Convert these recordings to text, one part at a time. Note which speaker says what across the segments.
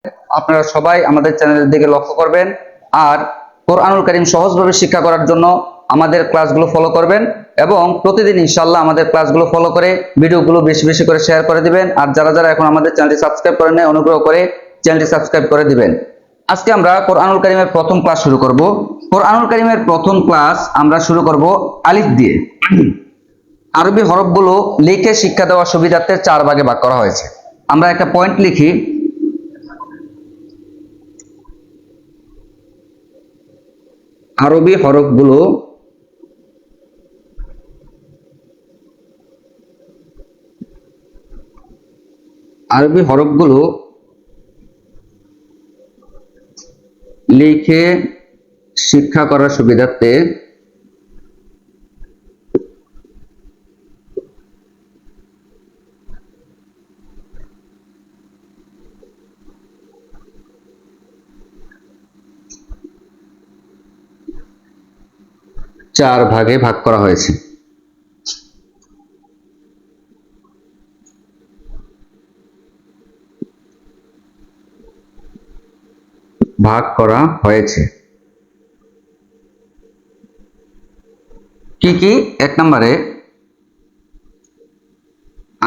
Speaker 1: আপনারা সবাই আমাদের চ্যানেলের দিকে লক্ষ্য করবেন আর কোরআনুল কারীম সহজভাবে শিক্ষা করার জন্য আমাদের ক্লাসগুলো ফলো করবেন এবং প্রতিদিন ইনশাআল্লাহ আমাদের ক্লাসগুলো ফলো করে ভিডিওগুলো বেশি বেশি করে শেয়ার করে দিবেন। আর যারা যারা এখন আমাদের চ্যানেলটি সাবস্ক্রাইব করেন নাই অনুগ্রহ করে চ্যানেলটি সাবস্ক্রাইব করে দিবেন। আজকে আমরা কোরআনুল কারীমের প্রথম ক্লাস শুরু করব। কোরআনুল কারীমের প্রথম ক্লাস আমরা শুরু করব আলিফ দিয়ে। আরবি হরফগুলো লিখে শিক্ষা দেওয়ার সুবিধার্থে 4 ভাগে ভাগ করা হয়েছে। আমরা একটা পয়েন্ট লিখি। আরবি হরফগুলো লিখে শিক্ষা করার সুবিধার্থে 4 ভাগে ভাগ করা হয়েছে। কি কি? 1 নম্বরে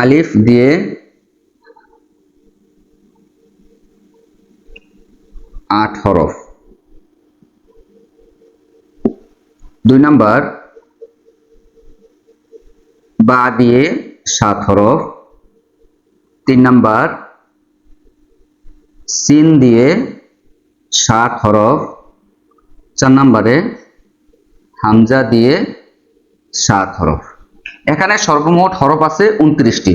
Speaker 1: আলিফ দিয়ে 8 হরফ, 2 নম্বর বা দিয়ে 7 হরফ, 3 নম্বর সিন দিয়ে 7 হরফ, 4 নম্বরে হামজা দিয়ে 7 হরফ। এখানে সর্বমোট হরফ আছে 29টি।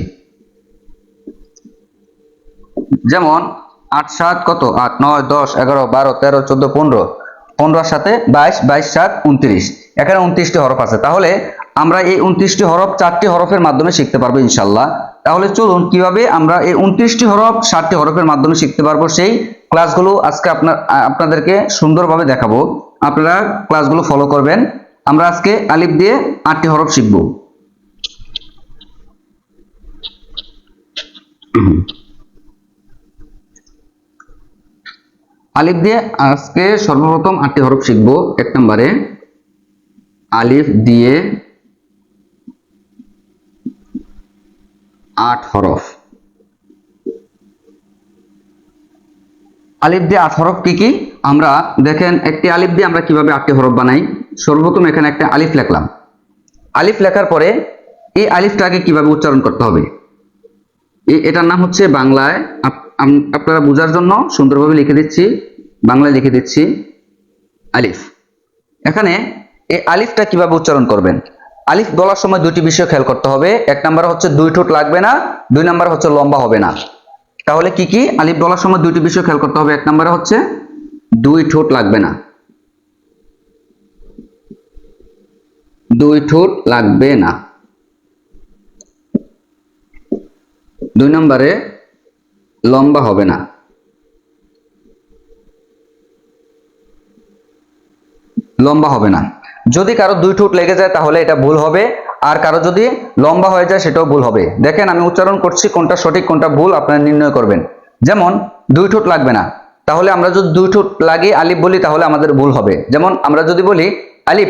Speaker 1: যেমন 8 7 কত? 8 9 10 11 12 13 14 15, 15 সাথে 22, 22 7 29। এখানে 29টি হরফ আছে। তাহলে আমরা এই 29টি হরফ 4টি হরফের মাধ্যমে শিখতে পারবো ইনশাআল্লাহ। তাহলে চলুন কিভাবে আমরা এই 29টি হরফ 7টি হরফের মাধ্যমে শিখতে পারবো সেই ক্লাসগুলো আজকে আপনাদেরকে সুন্দরভাবে দেখাবো। আপনারা ক্লাসগুলো ফলো করবেন। আমরা আজকে আলিফ দিয়ে 8টি হরফ শিখব। আলিফ দিয়ে আজকে সর্বপ্রথম 8টি হরফ শিখব। 1 নম্বরে আলিফ দিয়ে 8 হরফ। আলিফ দিয়ে 8 হরফ কি কি? আমরা দেখেন একটি আলিফ দিয়ে আমরা কিভাবে 8টি হরফ বানাই। সর্বপ্রথম এখানে একটা আলিফ লিখলাম। আলিফ লেখার পরে এই আলিফটাকে কিভাবে উচ্চারণ করতে হবে, এটার নাম হচ্ছে বাংলায়, আপনারা বোঝার জন্য সুন্দরভাবে লিখে দিচ্ছি, বাংলায় লিখে দিচ্ছি আলিফ। এখানে এই আলিফটা কিভাবে উচ্চারণ করবেন? আলিফ বলার সময় দুটি বিষয় খেয়াল করতে হবে। 1 নম্বর হচ্ছে 2 ঠোঁট লাগবে না, 2 নম্বর হচ্ছে লম্বা হবে না। তাহলে কি কি? আলিফ বলার সময় দুটি বিষয় খেয়াল করতে হবে। 1 নম্বরে হচ্ছে 2 ঠোঁট লাগবে না, 2 ঠোঁট লাগবে না। 2 নম্বরে লম্বা হবে না, লম্বা হবে না। যদি কারো 2 ঠোঁট লেগে যায় তাহলে এটা ভুল হবে, আর কারো যদি লম্বা হয়ে যায় সেটাও ভুল হবে। দেখেন আমি উচ্চারণ করছি, কোনটা সঠিক কোনটা ভুল আপনারা নির্ণয় করবেন। যেমন 2 ঠোঁট লাগবে না, তাহলে আমরা যদি 2 ঠোঁট লাগিয়ে আলিফ বলি তাহলে আমাদের ভুল হবে। যেমন আমরা যদি বলি আলিফ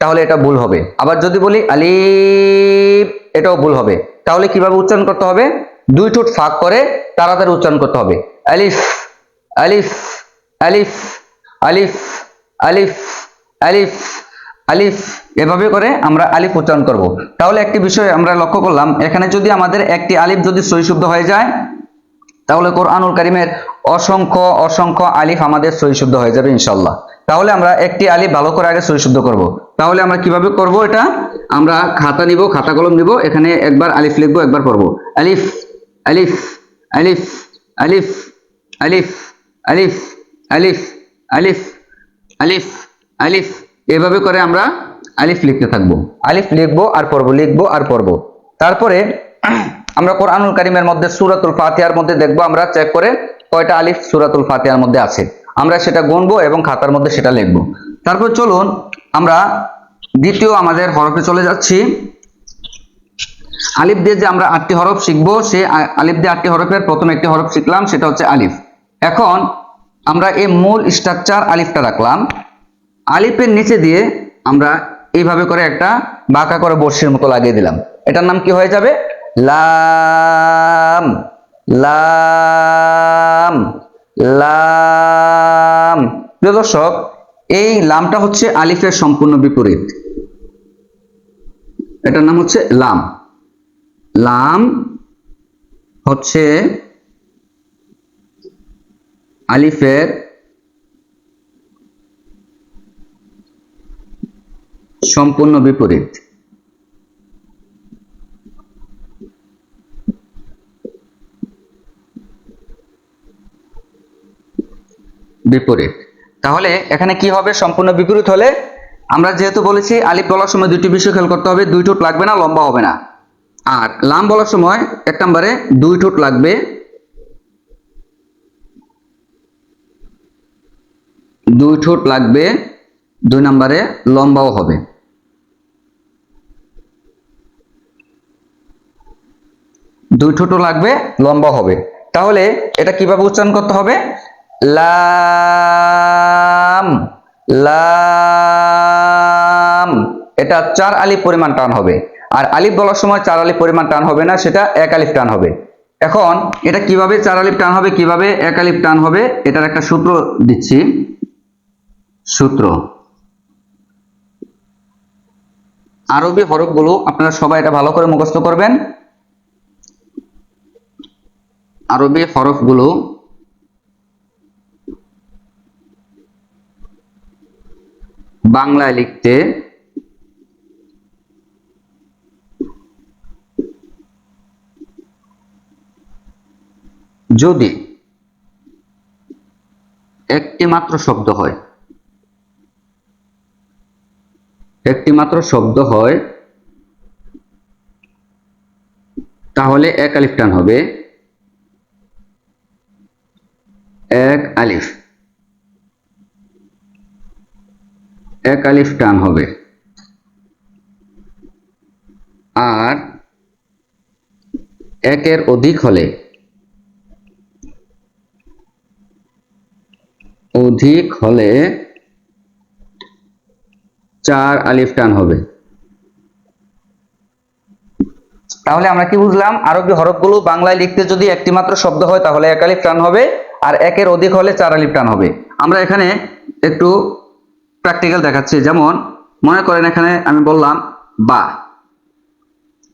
Speaker 1: তাহলে এটা ভুল হবে। আবার যদি বলি আলিফ এটাও ভুল হবে। তাহলে কিভাবে উচ্চারণ করতে হবে? 2 ঠোঁট ফাঁক করে তাড়াতাড়ি উচ্চারণ করতে হবে। আলিফ আলিফ আলিফ আলিফ আলিফ আলিফ আলিফ, এভাবে করে আমরা আলিফ উচ্চারণ করব। তাহলে একটি বিষয় আমরা লক্ষ্য করলাম, এখানে যদি আমাদের একটি আলিফ যদি সহি শুদ্ধ হয়ে যায় তাহলে কোরআনুল কারীমের অসংখ্য অসংখ্য আলিফ আমাদের সহি শুদ্ধ হয়ে যাবে ইনশাআল্লাহ। তাহলে আমরা একটি আলিফ ভালো করে আগে সহি শুদ্ধ করব। তাহলে আমরা কিভাবে করব এটা? আমরা খাতা নিব, খাতা কলম নিব, এখানে একবার আলিফ লিখব, একবার পড়ব। আলিফ আলিফ আলিফ আলিফ আলিফ আলিফ আলিফ আলিফ আলিফ আলিফ, এভাবে করে আমরা আলিফ লিখতে থাকবো। আলিফ লিখবো আর পড়বো, লিখবো আর পড়বো। তারপরে আমরা কোরআনুল কারীমের মধ্যে সূরাতুল ফাতিহার মধ্যে দেখবো, আমরা চেক করে কয়টা আলিফ সূরাতুল ফাতিহার মধ্যে আছে আমরা সেটা গুনবো এবং খাতার মধ্যে সেটা লিখবো। তারপর চলুন আমরা দ্বিতীয় আমাদের হরফে চলে যাচ্ছি। আলিফ দিয়ে যে আমরা 8টি হরফ শিখবো, সেই আলিফ দিয়ে 8টি হরফের প্রথম একটি হরফ শিখলাম, সেটা হচ্ছে আলিফ। এখন আমরা এই মূল স্ট্রাকচার আলিফটা রাখলাম, আলিফের নিচে দিয়ে আমরা এইভাবে করে একটা বাঁকা করে বর্ষির মতো লাগিয়ে দিলাম। এটার নাম কি হয়ে যাবে? লাম। লাম লাম। প্রিয় দর্শক, এই লামটা হচ্ছে আলিফের সম্পূর্ণ বিপরীত। এটার নাম হচ্ছে লাম। লাম হচ্ছে আলিফের সম্পূর্ণ বিপরীত। বিপরীত। তাহলে এখানে কি হবে? সম্পূর্ণ বিপরীত হলে আমরা যেহেতু বলেছি আলিফ বলার সময় দুইটি বিষয় খেয়াল করতে হবে, দুই ঠোঁট লাগবে না, লম্বা হবে না। আর লাম বলার সময় এক নম্বরে দুই ঠোঁট লাগবে, দুই ঠোঁট লাগবে, দুই নম্বরে লম্বাও হবে। দুই ঠোঁটও লাগবে, লম্বা হবে। তাহলে এটা কিভাবে উচ্চারণ করতে হবে? লাম। লাম। এটা 4 আলিফ পরিমাণ টান হবে। আর আলিফ বলার সময় 4 আলিফ পরিমাণ টান হবে না, সেটা 1 আলিফ টান হবে। এখন এটা কিভাবে 4 আলিফ টান হবে, কিভাবে 1 আলিফ টান হবে, এটার একটা সূত্র দিচ্ছি। সূত্র, আরবি হরফগুলো আপনারা সবাই এটা ভালো করে মুখস্থ করবেন। আরবি হরফগুলো বাংলায় লিখতে যদি একটি মাত্র শব্দ হয়, একটি মাত্র শব্দ হয়, তাহলে 1 আলিফ টান হবে। 1 আলিফ, 1 আলিফ টান হবে। আর 1 এর অধিক হলে, অধিক হলে 4 আলিফ টান হবে। তাহলে আমরা কি বুঝলাম? আরবি হরফগুলো বাংলায় লিখতে যদি একটি মাত্র শব্দ হয় তাহলে 1 আলিফ টান হবে, আর 1 এর অধিক হলে 4 আলিফ টান হবে। আমরা এখানে একটু প্র্যাকটিক্যাল দেখাচ্ছি। যেমন মনে করেন এখানে আমি বললাম বা,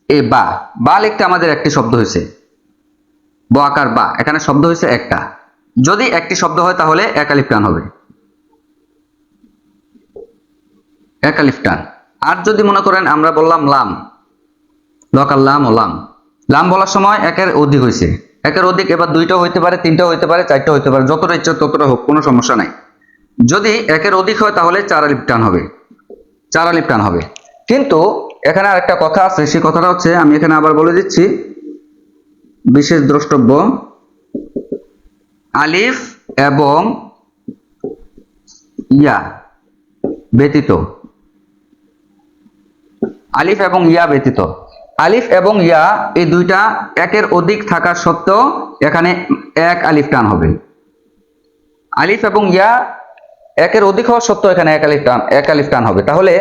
Speaker 1: এই বা, বা লিখতে আমাদের একটি শব্দ হয়েছে, ব আকার বা, এখানে শব্দ হয়েছে একটা। যদি একটি শব্দ হয় তাহলে 1 আলিফ টান হবে, 1 আলিফ টান। আর যদি মনে করেন আমরা বললাম লাম, লকার লাম ও লাম, লাম বলার সময় 1 এর অধিক হয়েছে, 1 এর অধিক এবার 2টাও হইতে পারে, 3টাও হইতে পারে, 4টাও হইতে পারে, যতটা ইচ্ছা ততটা হোক, কোনো সমস্যা নাই। যদি 1 এর অধিক হয় তাহলে 4 আলিফ টান হবে, 4 আলিফ টান হবে। কিন্তু এখানে আরেকটা কথা আছে, সেই কথাটা হচ্ছে আমি এখানে আবার বলে দিচ্ছি, বিশেষ দ্রষ্টব্য, আলিফ এবং ইয়া ব্যতীত, আলিফ এবং ইয়া ব্যতীত, আলিফ এবং ইয়া এই দুইটা 1 এর অধিক থাকা সত্ত্বেও এখানে 1 আলিফ টান হবে। আলিফ এবং ইয়া 1 এর অধিক হওয়া সত্ত্বেও এখানে 1 আলিফ টান, 1 আলিফ টান হবে। তাহলে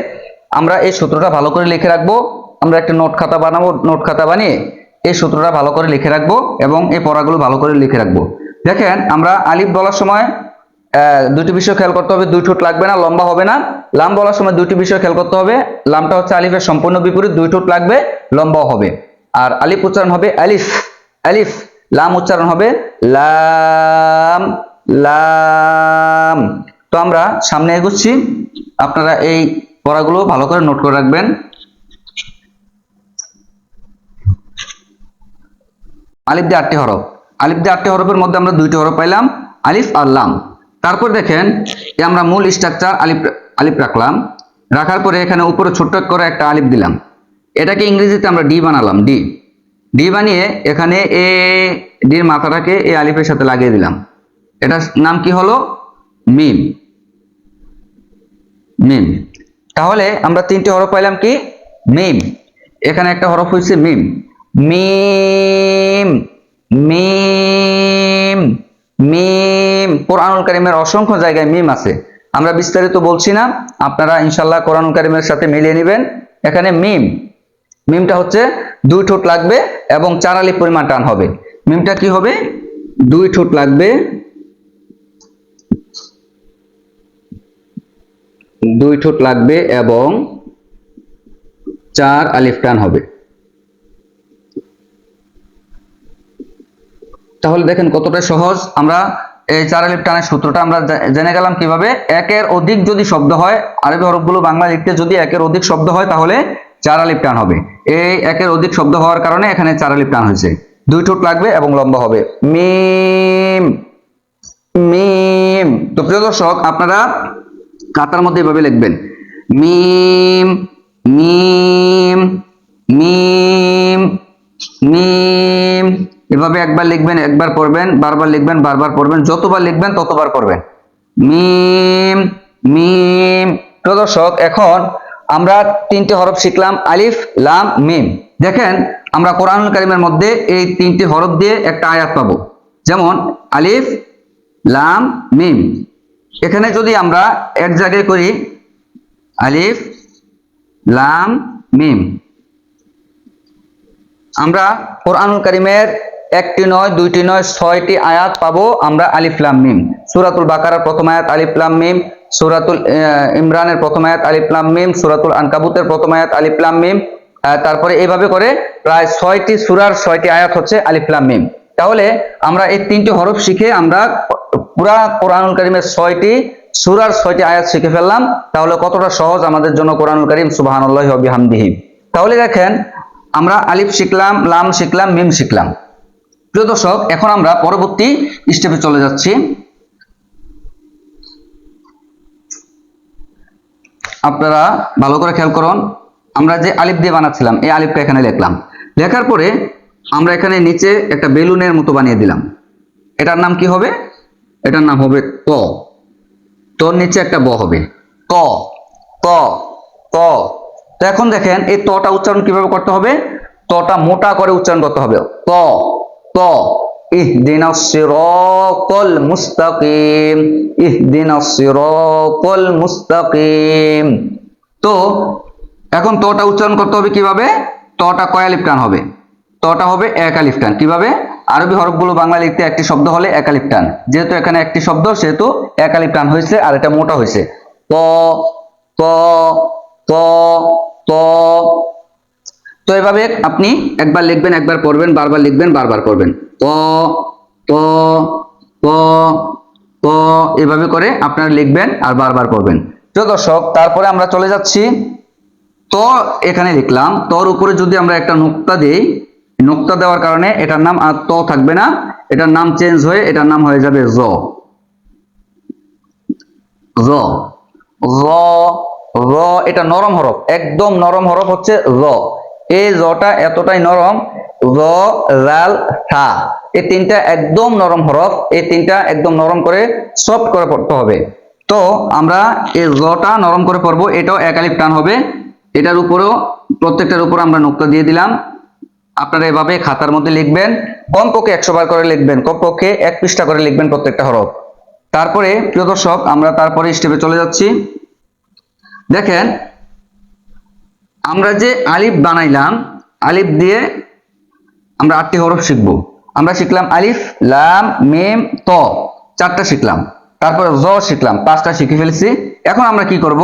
Speaker 1: আমরা এই সূত্রটা ভালো করে লিখে রাখবো। আমরা একটা নোট খাতা বানাবো, নোট খাতা বানিয়ে এই সূত্রটা ভালো করে লিখে রাখবো এবং এই পড়াগুলো ভালো করে লিখে রাখবো। দেখেন আমরা আলিফ বলার সময় দুইটি বিষয় খেয়াল করতে হবে, দুই ঠোঁট লাগবে না, লম্বা হবে না। লাম বলার সময় দুইটি বিষয় খেয়াল করতে হবে, লামটা হচ্ছে আলিফের সম্পূর্ণ বিপরীত, দুই ঠোঁট লাগবে, লম্বাও হবে। আর আলিফ উচ্চারণ হবে আলিফ, আলিফ। লাম উচ্চারণ হবে লাম, লাম। তো আমরা সামনে এগোচ্ছি, আপনারা এই পড়াগুলো ভালো করে নোট করে রাখবেন। আলিফ দিয়ে 8টি হরফ, আলিফ দিয়ে 8টি হরফের মধ্যে আমরা 2টি হরফ পাইলাম, আলিফ আর লাম। তারপর দেখেন আমরা মূল স্ট্রাকচার আলিফ, আলিফ রাখলাম, রাখার পরে এখানে উপরে ছোট্ট করে একটা আলিফ দিলাম, এটাকে ইংরেজিতে আমরা ডি বানালাম, ডি। ডি বানিয়ে এখানে এ ডির মাথাটাকে এই আলিফের সাথে লাগিয়ে দিলাম, এটার নাম কি হলো? মিম, মিম। তাহলে আমরা 3টি হরফ পাইলাম কি? মিম। এখানে একটা হরফ হয়েছে মিম, মিম, মিম, মিম। কোরআনুল কারীমের অসংখ্য জায়গায় মিম আছে, আমরা বিস্তারিত বলছি না, আপনারা ইনশাআল্লাহ কোরআনুল কারীমের সাথে মিলিয়ে নেবেন। এখানে মিম, মিমটা হচ্ছে দুই ঠোঁট লাগবে এবং 4 আলিফ পরিমাণ টান হবে। মিমটা কি হবে? দুই ঠোঁট লাগবে, দুই ঠোঁট লাগবে এবং 4 আলিফ টান হবে। তাহলে দেখেন কতটা সহজ। আমরা এই 4 আলিফ টানের সূত্রটা আমরা জেনে গেলাম কিভাবে। একের অধিক যদি শব্দ হয়, আরবি হরফগুলো বাংলা লিখতে যদি একের অধিক শব্দ হয় তাহলে 4 আলিফ টান হবে। এই একের অধিক শব্দ হওয়ার কারণে এখানে 4 আলিফ টান হয়েছে। দুই ঠোঁট লাগবে এবং লম্বা হবে। মিম, মিম। তো প্রিয় দর্শক, আপনারা খাতার মধ্যে এভাবে লিখবেন, মিম, মিম, মিম, মিম। এভাবে একবার লিখবেন, একবার পড়বেন, বারবার লিখবেন, বারবার পড়বেন, যতবার লিখবেন ততবার পড়বেন। মিম, মিম। প্রিয় দর্শক, এখন আমরা 3টি হরফ শিখলাম, আলিফ, লাম, মিম। দেখেন আমরা কোরআনুল কারীমের মধ্যে এই 3টি হরফ দিয়ে একটা আয়াত পাবো, যেমন আলিফ, লাম, মিম। এখানে যদি আমরা এক জায়গায় করি আলিফ, লাম, মিম, আমরা কোরআনুল কারীমের একটি নয়, দুইটি নয়, 6টি আয়াত পাবো আমরা আলিফ, লাম, মিম। সূরাতুল বাকারার প্রথম আয়াত আলিফ, লাম, মিম, সূরাতুল ইমরানের প্রথম আয়াত আলিফ, লাম, মিম, সূরাতুল আনকাবুতের প্রথম আয়াত আলিফ, লাম, মিম। তারপরে এইভাবে করে প্রায় 6টি সূরার 6টি আয়াত হচ্ছে আলিফ, লাম, মিম। তাহলে আমরা এই 3টি হরফ শিখে আমরা পুরা কোরআনুল কারীমের 6টি সূরার 6টি আয়াত শিখে ফেললাম। তাহলে কতটা সহজ আমাদের জন্য কোরআনুল কারীম, সুবহানাল্লাহি ওয়া বিহামদিহি। তাহলে দেখেন আমরা আলিফ শিখলাম, লাম শিখলাম, মিম শিখলাম। প্রিয় দর্শক, এখন আমরা পরবর্তী স্টেপে চলে যাচ্ছি। আপনারা ভালো করে খেয়াল করুন, আমরা যে আলিফ দিয়ে বানাচ্ছিলাম এই আলিফটা এখানে লিখলাম। লেখার পরে আমরা এখানে নিচে একটা বেলুনের মতো বানিয়ে দিলাম। এটার নাম কি হবে? এটার নাম হবে ত। তোর নিচে একটা ব হবে, ত, ত, ত। তো এখন দেখেন এই তটা উচ্চারণ কিভাবে করতে হবে? তটা মোটা করে উচ্চারণ করতে হবে, ত, ত। ইহদিনাস সিরাতাল মুস্তাকিম, ইহদিনাস সিরাতাল মুস্তাকিম। তো এখন তটা উচ্চারণ করতে হবে কিভাবে? তটা কয় আলিফ টান হবে? তটা হবে 1 আলিফ টান। কিভাবে? আরবি হরফগুলো বাংলা লিখতে একটি শব্দ হলে 1 আলিফ টান, যেহেতু এখানে একটি শব্দ সেহেতু 1 আলিফ টান হয়েছে, আর এটা মোটা হয়েছে। ত, ত, ত, ত। তো এভাবে আপনি একবার লিখবেন, একবার পড়বেন, বারবার লিখবেন, বারবার পড়বেন। ত, ত, ত, ত। এভাবে করে আপনারা লিখবেন আর বারবার পড়বেন। তো দর্শক, তারপরে আমরা চলে যাচ্ছি। তো এখানে লিখলাম, তোর উপরে যদি আমরা একটা নোক্তা দিই, নোক্তা দেওয়ার কারণে এটার নাম আর ত থাকবে না, এটার নাম চেঞ্জ হয়ে এটার নাম হয়ে যাবে জ, জ, জ, জ। এটা নরম হরফ, একদম নরম হরফ হচ্ছে জ। এই জটা এতটাই নরম, জ, জাল, থা। এই 3টা একদম নরম হরফ, এই 3টা একদম নরম করে সফট করে পড়তে হবে। তো আমরা এই জটা নরম করে পড়বো, এটাও 1 আলিফ টান হবে। এটার উপরেও প্রত্যেকটার উপর আমরা নোক্তা দিয়ে দিলাম। আপনারা এভাবে খাতার মধ্যে লিখবেন, কমপক্ষে 100 বার করে লিখবেন, কমপক্ষে 1 পৃষ্ঠা করে লিখবেন প্রত্যেকটা হরফ। তারপরে প্রিয় দর্শক, আমরা তারপরে স্টেপে চলে যাচ্ছি। দেখেন আমরা যে আলিফ বানাইলাম, আলিফ দিয়ে আমরা 8টি হরফ শিখবো। আমরা শিখলাম আলিফ, লাম, মিম, ত, 4টা শিখলাম। তারপরে জ শিখলাম, 5টা শিখে ফেলেছি। এখন আমরা কি করব?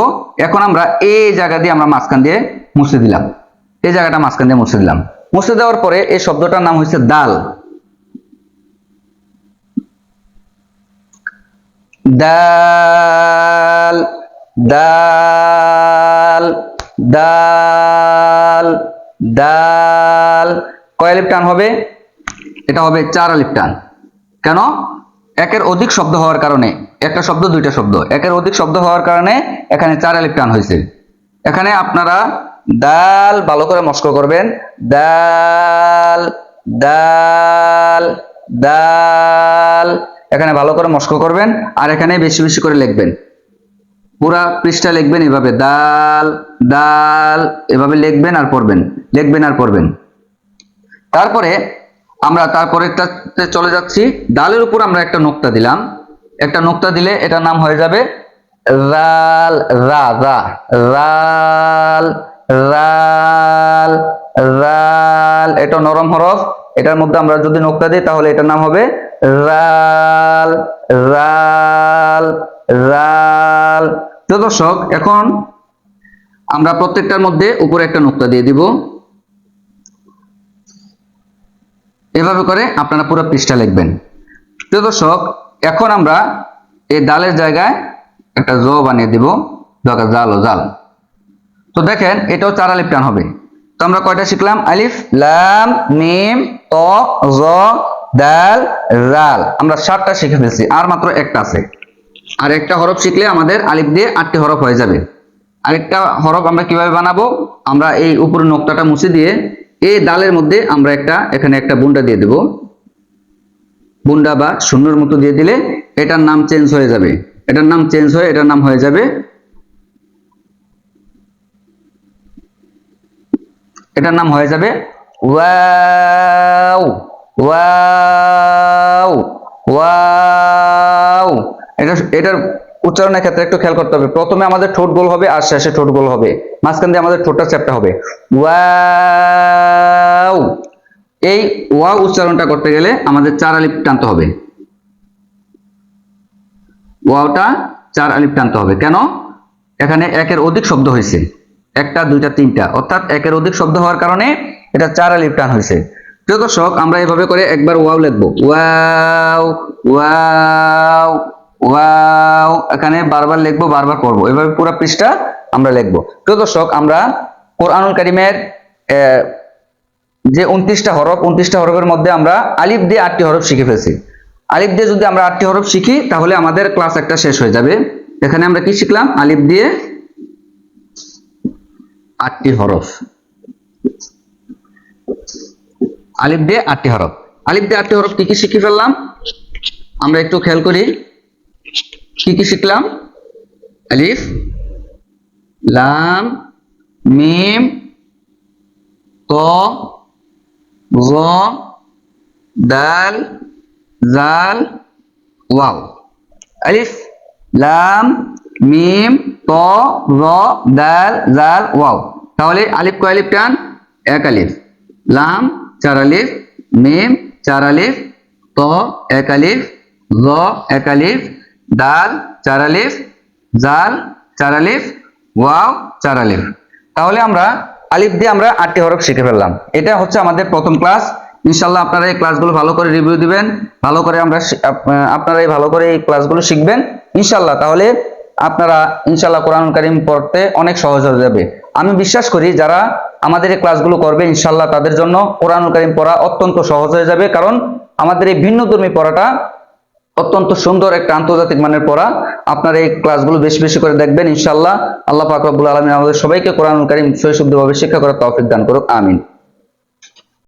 Speaker 1: এখন আমরা এই জায়গা দিয়ে আমরা মাঝখান দিয়ে মুছে দিলাম, এই জায়গাটা মাঝখান দিয়ে মুছে দিলাম। মুছে দেওয়ার পরে এই শব্দটার নাম হচ্ছে দাল, দাল, দাল, দাল, দাল। কয় আলিফ টান হবে? এটা হবে 4 আলিফ টান। কেন? একের অধিক শব্দ হওয়ার কারণে, একটা শব্দ দুইটা শব্দ, একের অধিক শব্দ হওয়ার কারণে এখানে 4 আলিফ টান হয়েছে। এখানে আপনারা দাল ভালো করে মস্ক করবেন, দাল, দাল, দাল। এখানে ভালো করে মস্ক করবেন আর এখানে বেশি বেশি করে লিখবেন, পুরা পৃষ্ঠা লিখবেন এভাবে, দাল, দাল, এভাবে লিখবেন আর পড়বেন, লিখবেন আর পড়বেন। তারপরে আমরা তারপরেরটাতে চলে যাচ্ছি। দালের উপর আমরা একটা নোক্তা দিলাম, একটা নোক্তা দিলে এটার নাম হয়ে যাবে রাল, রা রা, রাল রাল রাল। এটা নরম হরফ, এটার মধ্যে আমরা যদি নোক্তা দিই তাহলে এটার নাম হবে রাল রাল রাল। তো দর্শক, এখন আমরা প্রত্যেকটার মধ্যে উপরে একটা নোক্তা দিয়ে দিব। এভাবে করে আপনারা পুরো পৃষ্ঠা লিখবেন। তো দর্শক, এখন আমরা এই দালের জায়গায় একটা জ বানিয়ে দিব, জাল ও জাল। তো দেখেন এটাও 4 আলিফ টান হবে। তো আমরা কয়টা শিখলাম? আলিফ, লাম, মিম, ত, জ, দাল, রাল। আমরা 7টা শিখে ফেলছি, আর মাত্র একটা আছে। আর একটা হরফ শিখলে আমাদের আলিফ দিয়ে 8টি হরফ হয়ে যাবে। আরেকটা হরফ আমরা কিভাবে বানাবো? আমরা এই উপরে নোক্তাটা মুছে দিয়ে এই দালের মধ্যে আমরা এখানে একটা বুন্ডা দিয়ে দেব। বুন্ডা বা শূন্যর মতো দিয়ে দিলে এটার নাম চেঞ্জ হয়ে যাবে। এটার নাম চেঞ্জ হয়ে এটার নাম হয়ে যাবে, এটার নাম হয়ে যাবে ওয়াও ওয়াও ওয়াও। এটার উচ্চারণের ক্ষেত্রে একটু খেয়াল করতে হবে। প্রথমে আমাদের ঠোঁট গোল হবে আর শেষে ঠোঁট গোল হবে, মাঝখান দিয়ে আমাদের ঠোঁটটা চ্যাপ্টা হবে। ওয়াও। এই ওয়াও উচ্চারণটা করতে গেলে আমাদের 4 আলিফ টানতে হবে। ওয়াওটা 4 আলিফ টানতে হবে। কেন? এখানে একের অধিক শব্দ হয়েছে, 1টা 2টা 3টা, অর্থাৎ একের অধিক শব্দ হওয়ার কারণে এটা 4 আলিফ টান হয়েছে। প্রিয় দর্শক, আমরা এভাবে করে একবার ওয়াও লিখবো, ওয়াও ওয়াও ওয়াও। এখানে বারবার লিখবো, বারবার পড়বো, এভাবে পুরো পৃষ্ঠা আমরা লিখবো। প্রিয় দর্শক, আমরা কোরআনুল কারীমের যে 29টা হরফ, 29টা হরফের মধ্যে আমরা আলিফ দিয়ে 8টি হরফ শিখে ফেলছি। আলিফ দিয়ে যদি আমরা 8টি হরফ শিখি তাহলে আমাদের ক্লাস একটা শেষ হয়ে যাবে। এখানে আমরা কি শিখলাম? আলিফ দিয়ে 8টি হরফ, আলিফ দিয়ে 8টি হরফ। আলিফ দিয়ে 8টি হরফ কি কি শিখে ফেললাম আমরা একটু খেয়াল করি। কি কি শিখলাম? আলিফ, লাম, মিম, ত, জ, দাল, জাল, ওয়াও। আলিফ, লাম, মিম, ত, জ, দাল, জাল, ওয়াও। তাহলে আলিফ কয় আলিফ টান? 1 আলিফ। লাম 4 আলিফ, মিম 4 আলিফ, ত 1 আলিফ, জ 1 আলিফ, দাল 4 আলিফ, জাল 4 আলিফ, ওয়াও 4 আলিফ। তাহলে আমরা আলিফ দিয়ে আমরা 8টি হরফ শিখে ফেললাম। এটা হচ্ছে আমাদের প্রথম ক্লাস। ইনশাআল্লাহ আপনারা এই ক্লাসগুলো ভালো করে রিভিউ দিবেন, ভালো করে আপনারা ভালো করে এই ক্লাসগুলো শিখবেন ইনশাআল্লাহ। তাহলে আপনারা ইনশাআল্লাহ কোরআনুল কারীম পড়তে অনেক সহজ হয়ে যাবে। আমি বিশ্বাস করি যারা আমাদের এই ক্লাসগুলো করবে ইনশাআল্লাহ তাদের জন্য কোরআনুল কারীম পড়া অত্যন্ত সহজ হয়ে যাবে। কারণ আমাদের এই ভিন্নধর্মী পড়াটা অত্যন্ত সুন্দর একটা আন্তর্জাতিক মানের পড়া। আপনারা এই ক্লাসগুলো বেশি বেশি করে দেখবেন ইনশাআল্লাহ। আল্লাহ পাক রব্বুল আলামিন আমাদের সবাইকে কোরআনুল কারীম সহিষ্ণুভাবে শিক্ষা করার তৌফিক দান করুক, আমিন।